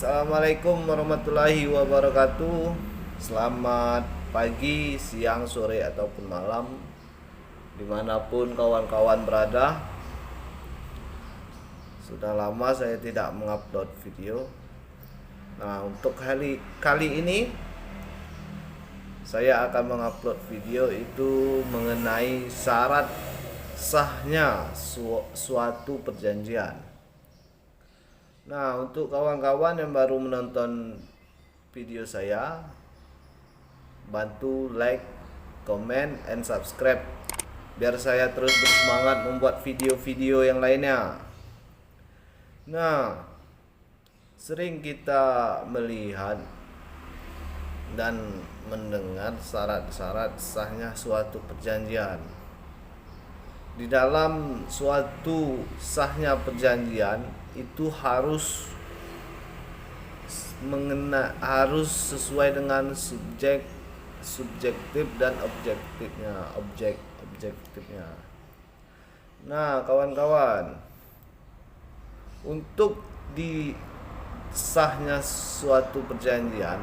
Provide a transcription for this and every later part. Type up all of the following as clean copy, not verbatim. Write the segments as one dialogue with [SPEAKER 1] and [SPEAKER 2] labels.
[SPEAKER 1] Assalamualaikum warahmatullahi wabarakatuh. Selamat pagi, siang, sore, ataupun malam, dimanapun kawan-kawan berada. Sudah lama saya tidak mengupload video. Nah, untuk kali ini saya akan mengupload video itu mengenai syarat sahnya suatu perjanjian. Nah, untuk kawan-kawan yang baru menonton video saya, bantu like, comment, and subscribe biar saya terus bersemangat membuat video-video yang lainnya. Nah, sering kita melihat dan mendengar syarat-syarat sahnya suatu perjanjian. Di dalam suatu sahnya perjanjian itu harus sesuai dengan subjektif dan objektifnya. Nah, kawan-kawan, untuk di sahnya suatu perjanjian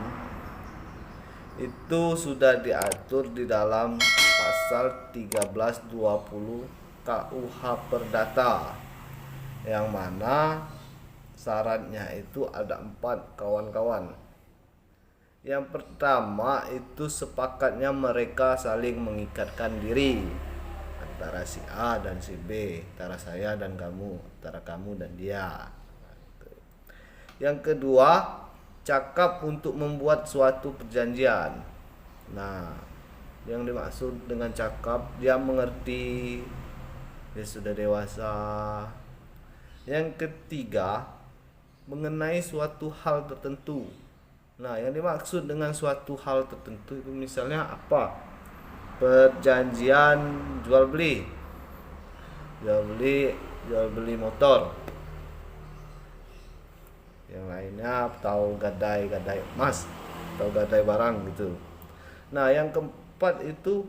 [SPEAKER 1] itu sudah diatur di dalam pasal 1320 KUH Perdata, yang mana syaratnya itu ada 4, kawan-kawan. Yang pertama itu sepakatnya mereka saling mengikatkan diri, antara si A dan si B, antara saya dan kamu, antara kamu dan dia. Yang kedua, cakap untuk membuat suatu perjanjian. Nah, yang dimaksud dengan cakap, dia mengerti, dia sudah dewasa. Yang ketiga, mengenai suatu hal tertentu. Nah, yang dimaksud dengan suatu hal tertentu itu misalnya apa? Perjanjian jual beli motor. Yang lainnya atau gadai emas atau gadai barang gitu. Nah, yang keempat itu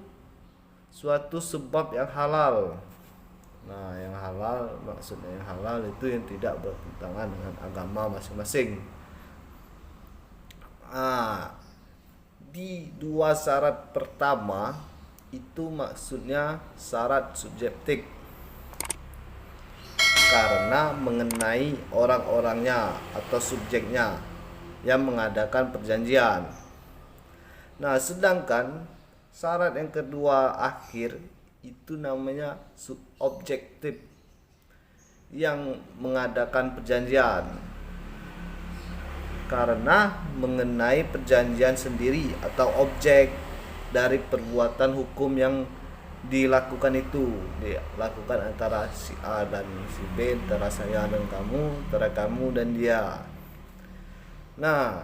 [SPEAKER 1] suatu sebab yang halal. Nah, yang halal, maksudnya yang halal itu yang tidak bertentangan dengan agama masing-masing. Nah, di dua syarat pertama itu maksudnya syarat subjektif, karena mengenai orang-orangnya atau subjeknya yang mengadakan perjanjian. Nah, sedangkan syarat yang kedua akhir itu namanya subjektif, yang mengadakan perjanjian, karena mengenai perjanjian sendiri atau objek dari perbuatan hukum yang dilakukan itu, dilakukan antara si A dan si B, antara saya dan kamu, antara kamu dan dia. Nah,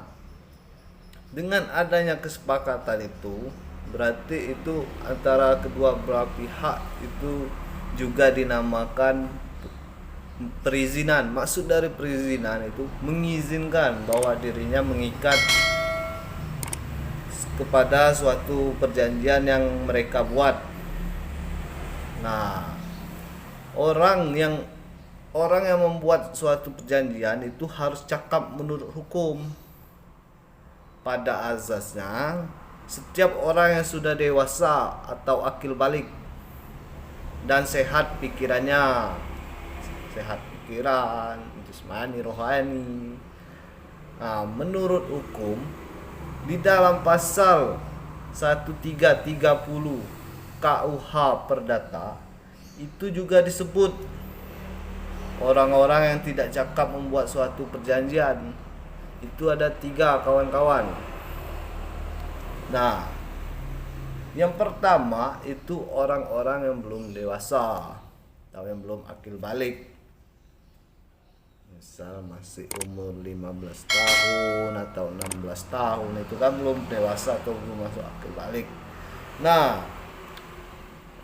[SPEAKER 1] dengan adanya kesepakatan itu, berarti itu antara kedua belah pihak itu juga dinamakan perizinan. Maksud dari perizinan itu mengizinkan bahwa dirinya mengikat kepada suatu perjanjian yang mereka buat. Nah, orang yang membuat suatu perjanjian itu harus cakap menurut hukum. Pada asasnya, setiap orang yang sudah dewasa atau akil balik dan sehat pikirannya, sehat pikiran, jasmani, rohani. Nah, menurut hukum di dalam pasal 1330 KUH Perdata itu juga disebut orang-orang yang tidak cakap membuat suatu perjanjian. Itu ada 3, kawan-kawan. Nah, yang pertama itu orang-orang yang belum dewasa atau yang belum akil balik. Misal masih umur 15 tahun atau 16 tahun, itu kan belum dewasa atau belum masuk akil balik. Nah,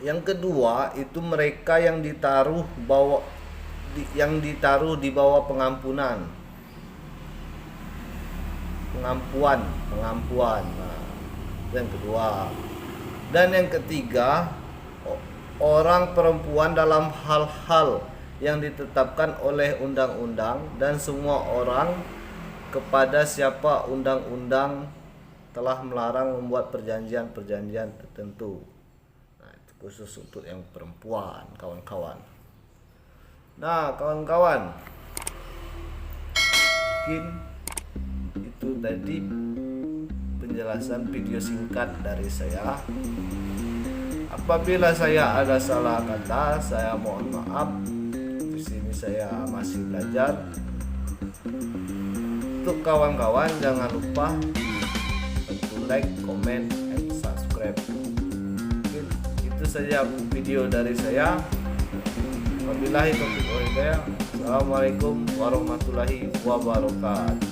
[SPEAKER 1] yang kedua itu mereka yang ditaruh di bawah pengampuan. Nah, yang kedua. Dan yang ketiga, orang perempuan dalam hal-hal yang ditetapkan oleh undang-undang, dan semua orang kepada siapa undang-undang telah melarang membuat perjanjian-perjanjian tertentu. Nah, itu khusus untuk yang perempuan, kawan-kawan. Nah, kawan-kawan, mungkin itu tadi penjelasan video singkat dari saya. Apabila saya ada salah kata, saya mohon maaf. Di sini saya masih belajar. Untuk kawan-kawan, jangan lupa bantu like, comment, and subscribe. Mungkin itu saja video dari saya. Wabillahi taufiq wal hidayah. Assalamualaikum warahmatullahi wabarakatuh.